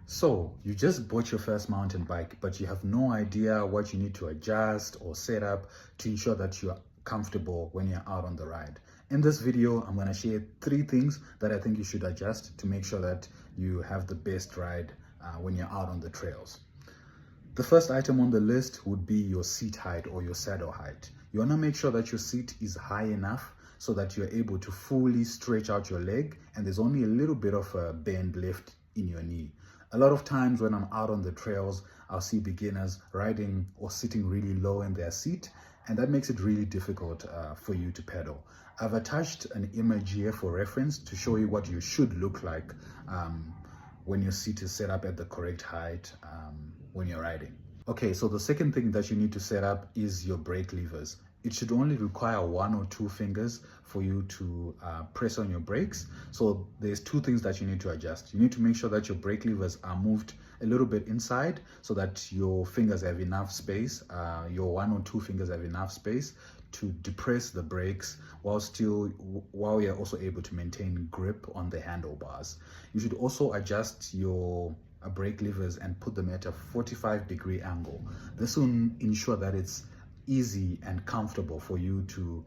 So you just bought your first mountain bike, but you have no idea what you need to adjust or set up to ensure that you're comfortable when you're out on the ride. In this video, I'm going to share 3 things that I think you should adjust to make sure that you have the best ride when you're out on the trails. The first item on the list would be your seat height or your saddle height. You want to make sure that your seat is high enough so that you're able to fully stretch out your leg and there's only a little bit of a bend left in your knee. A lot of times when I'm out on the trails, I'll see beginners riding or sitting really low in their seat, and that makes it really difficult for you to pedal. I've attached an image here for reference to show you what you should look like when your seat is set up at the correct height when you're riding. Okay, so the second thing that you need to set up is your brake levers. It should only require 1 or 2 fingers for you to press on your brakes. So there's 2 things that you need to adjust. You need to make sure that your brake levers are moved a little bit inside so that your fingers have enough space, your 1 or 2 fingers have enough space to depress the brakes while you're also able to maintain grip on the handlebars. You should also adjust your brake levers and put them at a 45-degree angle. This will ensure that it's easy and comfortable for you to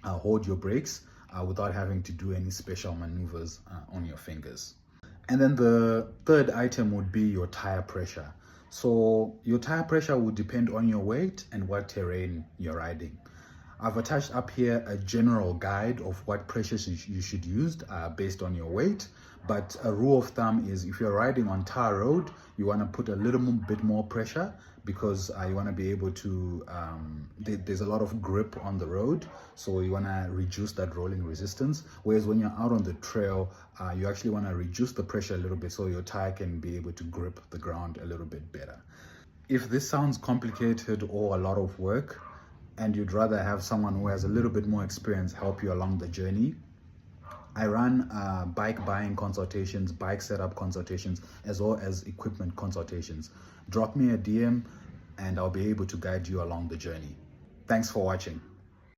hold your brakes without having to do any special maneuvers on your fingers. And then the third item would be your tire pressure. So your tire pressure would depend on your weight and what terrain you're riding. I've attached up here a general guide of what pressures you should use based on your weight. But a rule of thumb is if you're riding on tar road, you want to put a little bit more pressure because you want to be able to, there's a lot of grip on the road. So you want to reduce that rolling resistance. Whereas when you're out on the trail, you actually want to reduce the pressure a little bit so your tire can be able to grip the ground a little bit better. If this sounds complicated or a lot of work, and you'd rather have someone who has a little bit more experience help you along the journey, I run bike buying consultations, bike setup consultations, as well as equipment consultations. Drop me a DM and I'll be able to guide you along the journey. Thanks for watching.